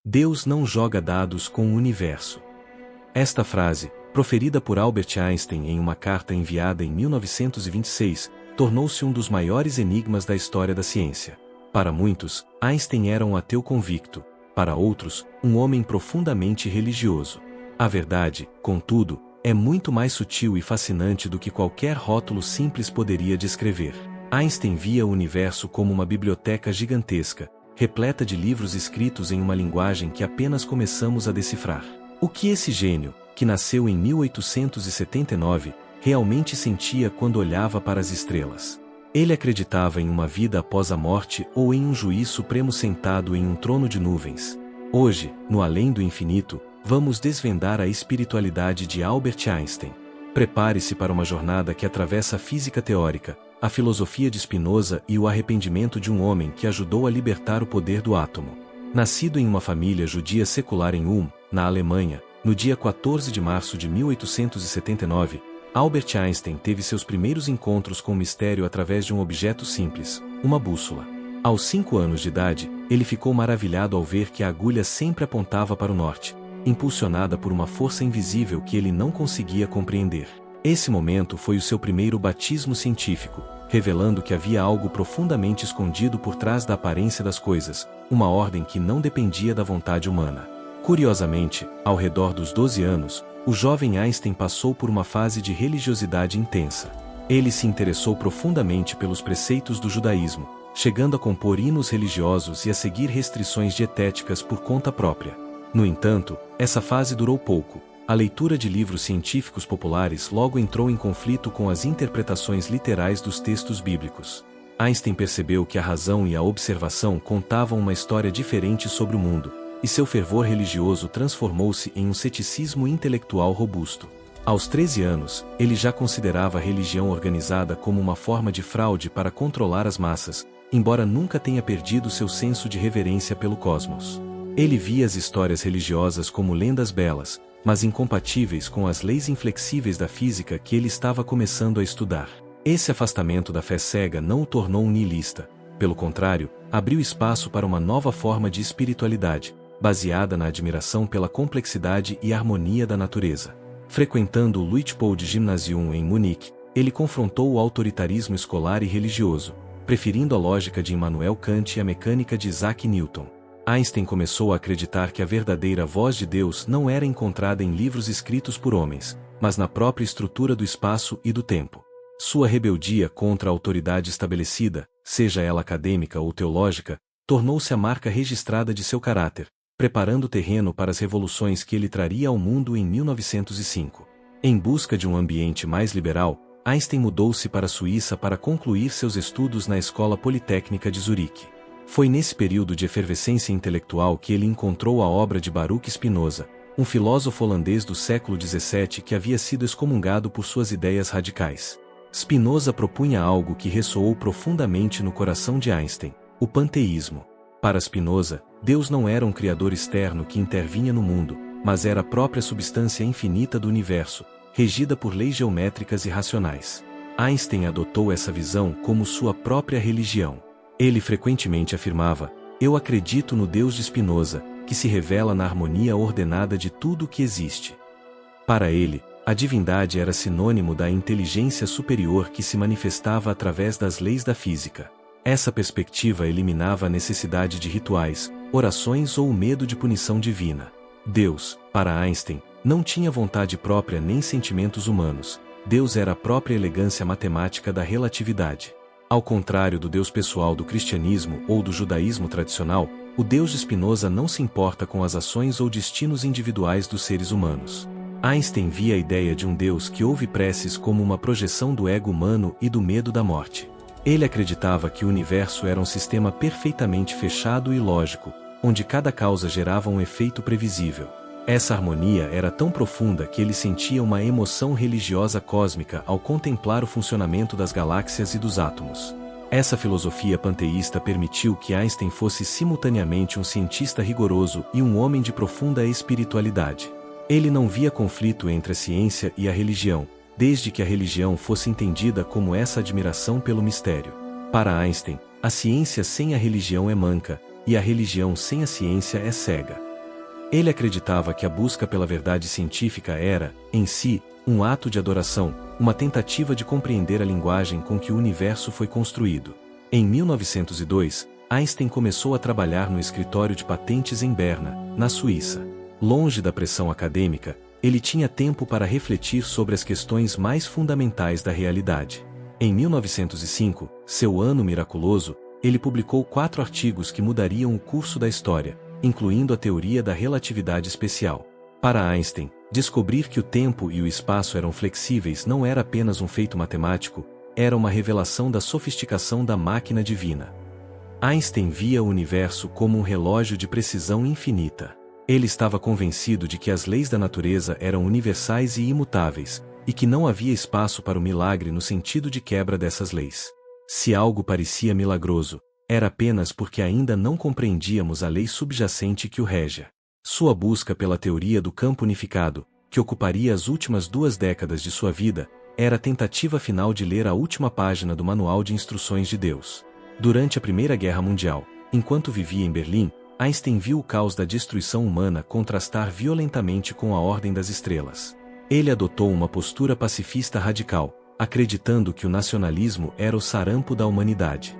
Deus não joga dados com o universo. Esta frase, proferida por Albert Einstein em uma carta enviada em 1926, tornou-se um dos maiores enigmas da história da ciência. Para muitos, Einstein era um ateu convicto, para outros, um homem profundamente religioso. A verdade, contudo, é muito mais sutil e fascinante do que qualquer rótulo simples poderia descrever. Einstein via o universo como uma biblioteca gigantesca, repleta de livros escritos em uma linguagem que apenas começamos a decifrar. O que esse gênio, que nasceu em 1879, realmente sentia quando olhava para as estrelas? Ele acreditava em uma vida após a morte ou em um juiz supremo sentado em um trono de nuvens. Hoje, no Além do Infinito, vamos desvendar a espiritualidade de Albert Einstein. Prepare-se para uma jornada que atravessa a física teórica, a filosofia de Spinoza e o arrependimento de um homem que ajudou a libertar o poder do átomo. Nascido em uma família judia secular em Ulm, na Alemanha, no dia 14 de março de 1879, Albert Einstein teve seus primeiros encontros com o mistério através de um objeto simples, uma bússola. Aos 5 anos de idade, ele ficou maravilhado ao ver que a agulha sempre apontava para o norte, impulsionada por uma força invisível que ele não conseguia compreender. Esse momento foi o seu primeiro batismo científico, revelando que havia algo profundamente escondido por trás da aparência das coisas, uma ordem que não dependia da vontade humana. Curiosamente, ao redor dos 12 anos, o jovem Einstein passou por uma fase de religiosidade intensa. Ele se interessou profundamente pelos preceitos do judaísmo, chegando a compor hinos religiosos e a seguir restrições dietéticas por conta própria. No entanto, essa fase durou pouco. A leitura de livros científicos populares logo entrou em conflito com as interpretações literais dos textos bíblicos. Einstein percebeu que a razão e a observação contavam uma história diferente sobre o mundo, e seu fervor religioso transformou-se em um ceticismo intelectual robusto. Aos 13 anos, ele já considerava a religião organizada como uma forma de fraude para controlar as massas, embora nunca tenha perdido seu senso de reverência pelo cosmos. Ele via as histórias religiosas como lendas belas, mas incompatíveis com as leis inflexíveis da física que ele estava começando a estudar. Esse afastamento da fé cega não o tornou um niilista. Pelo contrário, abriu espaço para uma nova forma de espiritualidade, baseada na admiração pela complexidade e harmonia da natureza. Frequentando o Luitpold Gymnasium em Munique, ele confrontou o autoritarismo escolar e religioso, preferindo a lógica de Immanuel Kant e a mecânica de Isaac Newton. Einstein começou a acreditar que a verdadeira voz de Deus não era encontrada em livros escritos por homens, mas na própria estrutura do espaço e do tempo. Sua rebeldia contra a autoridade estabelecida, seja ela acadêmica ou teológica, tornou-se a marca registrada de seu caráter, preparando o terreno para as revoluções que ele traria ao mundo em 1905. Em busca de um ambiente mais liberal, Einstein mudou-se para a Suíça para concluir seus estudos na Escola Politécnica de Zurique. Foi nesse período de efervescência intelectual que ele encontrou a obra de Baruch Spinoza, um filósofo holandês do século XVII que havia sido excomungado por suas ideias radicais. Spinoza propunha algo que ressoou profundamente no coração de Einstein: o panteísmo. Para Spinoza, Deus não era um criador externo que intervinha no mundo, mas era a própria substância infinita do universo, regida por leis geométricas e racionais. Einstein adotou essa visão como sua própria religião. Ele frequentemente afirmava: "Eu acredito no Deus de Spinoza, que se revela na harmonia ordenada de tudo o que existe." Para ele, a divindade era sinônimo da inteligência superior que se manifestava através das leis da física. Essa perspectiva eliminava a necessidade de rituais, orações ou o medo de punição divina. Deus, para Einstein, não tinha vontade própria nem sentimentos humanos. Deus era a própria elegância matemática da relatividade. Ao contrário do Deus pessoal do cristianismo ou do judaísmo tradicional, o Deus de Spinoza não se importa com as ações ou destinos individuais dos seres humanos. Einstein via a ideia de um Deus que ouve preces como uma projeção do ego humano e do medo da morte. Ele acreditava que o universo era um sistema perfeitamente fechado e lógico, onde cada causa gerava um efeito previsível. Essa harmonia era tão profunda que ele sentia uma emoção religiosa cósmica ao contemplar o funcionamento das galáxias e dos átomos. Essa filosofia panteísta permitiu que Einstein fosse simultaneamente um cientista rigoroso e um homem de profunda espiritualidade. Ele não via conflito entre a ciência e a religião, desde que a religião fosse entendida como essa admiração pelo mistério. Para Einstein, a ciência sem a religião é manca, e a religião sem a ciência é cega. Ele acreditava que a busca pela verdade científica era, em si, um ato de adoração, uma tentativa de compreender a linguagem com que o universo foi construído. Em 1902, Einstein começou a trabalhar no escritório de patentes em Berna, na Suíça. Longe da pressão acadêmica, ele tinha tempo para refletir sobre as questões mais fundamentais da realidade. Em 1905, seu ano miraculoso, ele publicou 4 artigos que mudariam o curso da história, incluindo a teoria da relatividade especial. Para Einstein, descobrir que o tempo e o espaço eram flexíveis não era apenas um feito matemático, era uma revelação da sofisticação da máquina divina. Einstein via o universo como um relógio de precisão infinita. Ele estava convencido de que as leis da natureza eram universais e imutáveis, e que não havia espaço para o milagre no sentido de quebra dessas leis. Se algo parecia milagroso, era apenas porque ainda não compreendíamos a lei subjacente que o regia. Sua busca pela teoria do campo unificado, que ocuparia as últimas 2 décadas de sua vida, era a tentativa final de ler a última página do Manual de Instruções de Deus. Durante a Primeira Guerra Mundial, enquanto vivia em Berlim, Einstein viu o caos da destruição humana contrastar violentamente com a ordem das estrelas. Ele adotou uma postura pacifista radical, acreditando que o nacionalismo era o sarampo da humanidade.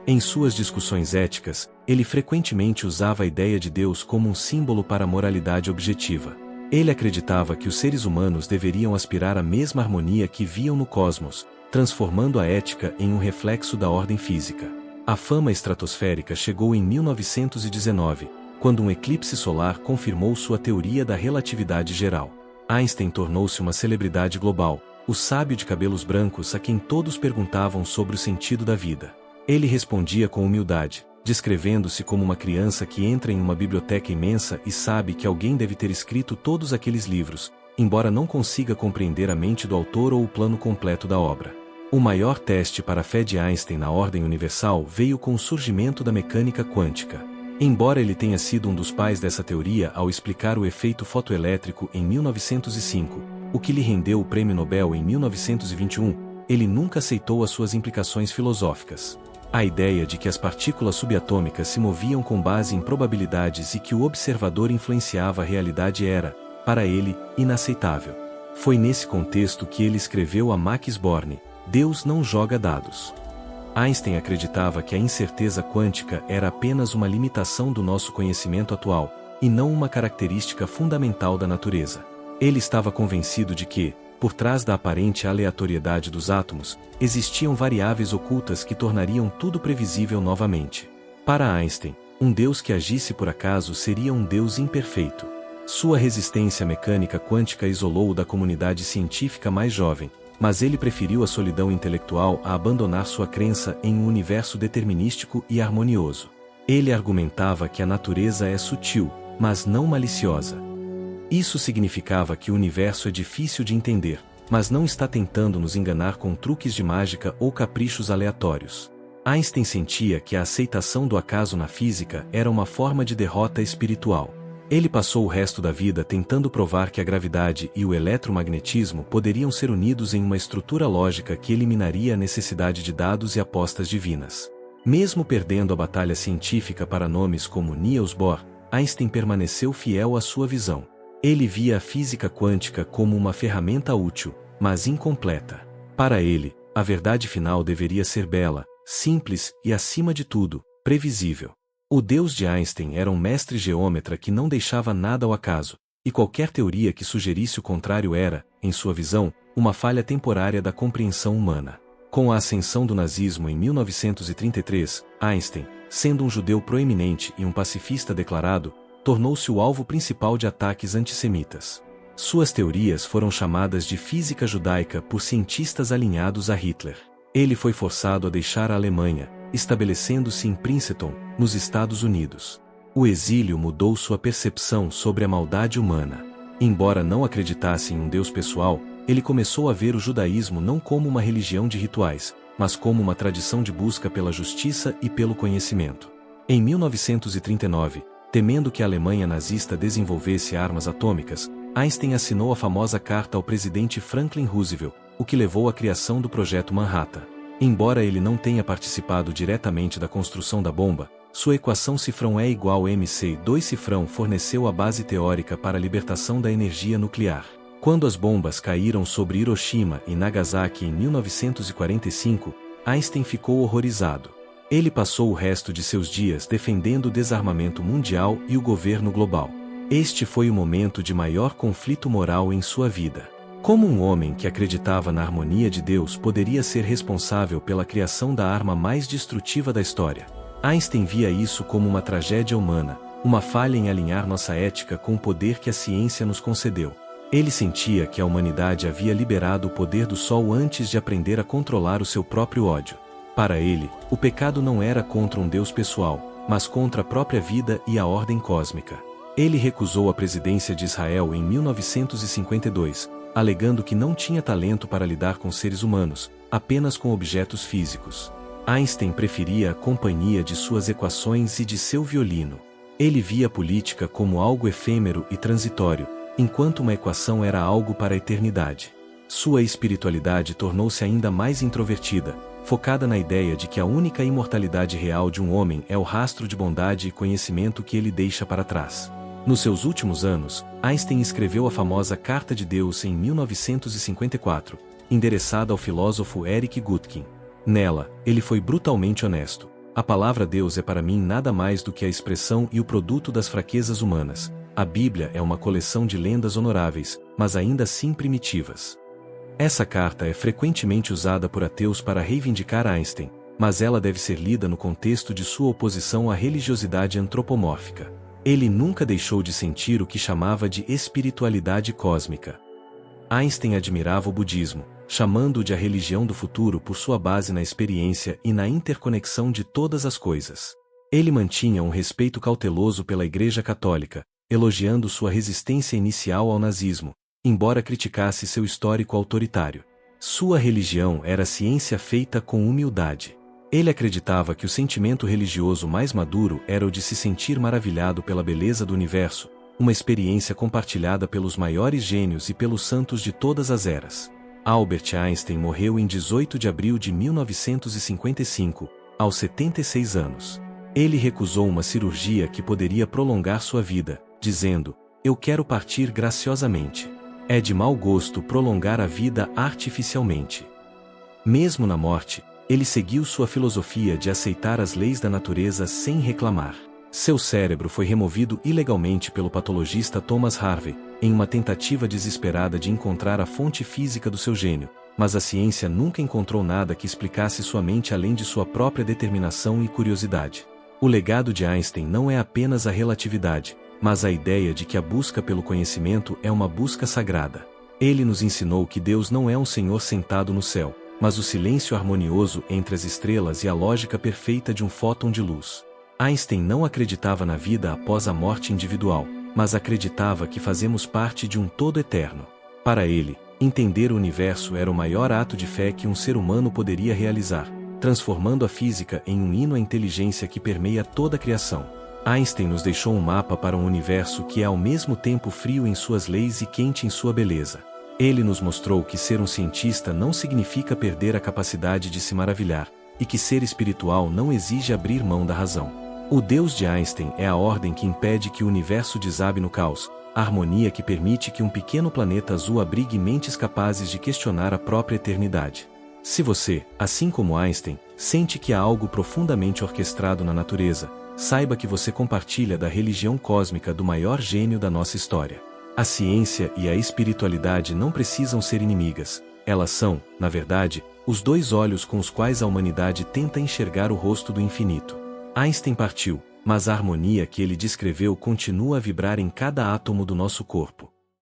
Em suas discussões éticas, ele frequentemente usava a ideia de Deus como um símbolo para a moralidade objetiva. Ele acreditava que os seres humanos deveriam aspirar à mesma harmonia que viam no cosmos, transformando a ética em um reflexo da ordem física. A fama estratosférica chegou em 1919, quando um eclipse solar confirmou sua teoria da relatividade geral. Einstein tornou-se uma celebridade global, o sábio de cabelos brancos a quem todos perguntavam sobre o sentido da vida. Ele respondia com humildade, descrevendo-se como uma criança que entra em uma biblioteca imensa e sabe que alguém deve ter escrito todos aqueles livros, embora não consiga compreender a mente do autor ou o plano completo da obra. O maior teste para a fé de Einstein na ordem universal veio com o surgimento da mecânica quântica. Embora ele tenha sido um dos pais dessa teoria ao explicar o efeito fotoelétrico em 1905, o que lhe rendeu o Prêmio Nobel em 1921, ele nunca aceitou as suas implicações filosóficas. A ideia de que as partículas subatômicas se moviam com base em probabilidades e que o observador influenciava a realidade era, para ele, inaceitável. Foi nesse contexto que ele escreveu a Max Born, Deus não joga dados. Einstein acreditava que a incerteza quântica era apenas uma limitação do nosso conhecimento atual, e não uma característica fundamental da natureza. Ele estava convencido de que, por trás da aparente aleatoriedade dos átomos, existiam variáveis ocultas que tornariam tudo previsível novamente. Para Einstein, um Deus que agisse por acaso seria um Deus imperfeito. Sua resistência à mecânica quântica isolou-o da comunidade científica mais jovem, mas ele preferiu a solidão intelectual a abandonar sua crença em um universo determinístico e harmonioso. Ele argumentava que a natureza é sutil, mas não maliciosa. Isso significava que o universo é difícil de entender, mas não está tentando nos enganar com truques de mágica ou caprichos aleatórios. Einstein sentia que a aceitação do acaso na física era uma forma de derrota espiritual. Ele passou o resto da vida tentando provar que a gravidade e o eletromagnetismo poderiam ser unidos em uma estrutura lógica que eliminaria a necessidade de dados e apostas divinas. Mesmo perdendo a batalha científica para nomes como Niels Bohr, Einstein permaneceu fiel à sua visão. Ele via a física quântica como uma ferramenta útil, mas incompleta. Para ele, a verdade final deveria ser bela, simples e, acima de tudo, previsível. O Deus de Einstein era um mestre geômetra que não deixava nada ao acaso, e qualquer teoria que sugerisse o contrário era, em sua visão, uma falha temporária da compreensão humana. Com a ascensão do nazismo em 1933, Einstein, sendo um judeu proeminente e um pacifista declarado, tornou-se o alvo principal de ataques antissemitas. Suas teorias foram chamadas de física judaica por cientistas alinhados a Hitler. Ele foi forçado a deixar a Alemanha, estabelecendo-se em Princeton, nos Estados Unidos. O exílio mudou sua percepção sobre a maldade humana. Embora não acreditasse em um Deus pessoal, ele começou a ver o judaísmo não como uma religião de rituais, mas como uma tradição de busca pela justiça e pelo conhecimento. Em 1939, temendo que a Alemanha nazista desenvolvesse armas atômicas, Einstein assinou a famosa carta ao presidente Franklin Roosevelt, o que levou à criação do Projeto Manhattan. Embora ele não tenha participado diretamente da construção da bomba, Sua equação cifrão E igual mc2 cifrão forneceu a base teórica para a libertação da energia nuclear. Quando as bombas caíram sobre Hiroshima e Nagasaki em 1945, Einstein ficou horrorizado. Ele passou o resto de seus dias defendendo o desarmamento mundial e o governo global. Este foi o momento de maior conflito moral em sua vida. Como um homem que acreditava na harmonia de Deus poderia ser responsável pela criação da arma mais destrutiva da história? Einstein via isso como uma tragédia humana, uma falha em alinhar nossa ética com o poder que a ciência nos concedeu. Ele sentia que a humanidade havia liberado o poder do sol antes de aprender a controlar o seu próprio ódio. Para ele, o pecado não era contra um Deus pessoal, mas contra a própria vida e a ordem cósmica. Ele recusou a presidência de Israel em 1952, alegando que não tinha talento para lidar com seres humanos, apenas com objetos físicos. Einstein preferia a companhia de suas equações e de seu violino. Ele via a política como algo efêmero e transitório, enquanto uma equação era algo para a eternidade. Sua espiritualidade tornou-se ainda mais introvertida, focada na ideia de que a única imortalidade real de um homem é o rastro de bondade e conhecimento que ele deixa para trás. Nos seus últimos anos, Einstein escreveu a famosa Carta de Deus em 1954, endereçada ao filósofo Eric Gutkin. Nela, ele foi brutalmente honesto. A palavra Deus é para mim nada mais do que a expressão e o produto das fraquezas humanas. A Bíblia é uma coleção de lendas honoráveis, mas ainda assim primitivas. Essa carta é frequentemente usada por ateus para reivindicar Einstein, mas ela deve ser lida no contexto de sua oposição à religiosidade antropomórfica. Ele nunca deixou de sentir o que chamava de espiritualidade cósmica. Einstein admirava o budismo, chamando-o de a religião do futuro por sua base na experiência e na interconexão de todas as coisas. Ele mantinha um respeito cauteloso pela Igreja Católica, elogiando sua resistência inicial ao nazismo, embora criticasse seu histórico autoritário. Sua religião era ciência feita com humildade. Ele acreditava que o sentimento religioso mais maduro era o de se sentir maravilhado pela beleza do universo, uma experiência compartilhada pelos maiores gênios e pelos santos de todas as eras. Albert Einstein morreu em 18 de abril de 1955, aos 76 anos. Ele recusou uma cirurgia que poderia prolongar sua vida, dizendo: "Eu quero partir graciosamente. É de mau gosto prolongar a vida artificialmente." Mesmo na morte, ele seguiu sua filosofia de aceitar as leis da natureza sem reclamar. Seu cérebro foi removido ilegalmente pelo patologista Thomas Harvey, em uma tentativa desesperada de encontrar a fonte física do seu gênio, mas a ciência nunca encontrou nada que explicasse sua mente além de sua própria determinação e curiosidade. O legado de Einstein não é apenas a relatividade, mas a ideia de que a busca pelo conhecimento é uma busca sagrada. Ele nos ensinou que Deus não é um Senhor sentado no céu, mas o silêncio harmonioso entre as estrelas e a lógica perfeita de um fóton de luz. Einstein não acreditava na vida após a morte individual, mas acreditava que fazemos parte de um todo eterno. Para ele, entender o universo era o maior ato de fé que um ser humano poderia realizar, transformando a física em um hino à inteligência que permeia toda a criação. Einstein nos deixou um mapa para um universo que é ao mesmo tempo frio em suas leis e quente em sua beleza. Ele nos mostrou que ser um cientista não significa perder a capacidade de se maravilhar, e que ser espiritual não exige abrir mão da razão. O Deus de Einstein é a ordem que impede que o universo desabe no caos, a harmonia que permite que um pequeno planeta azul abrigue mentes capazes de questionar a própria eternidade. Se você, assim como Einstein, sente que há algo profundamente orquestrado na natureza, saiba que você compartilha da religião cósmica do maior gênio da nossa história. A ciência e a espiritualidade não precisam ser inimigas, elas são, na verdade, os dois olhos com os quais a humanidade tenta enxergar o rosto do infinito. Einstein partiu, mas a harmonia que ele descreveu continua a vibrar em cada átomo do nosso corpo.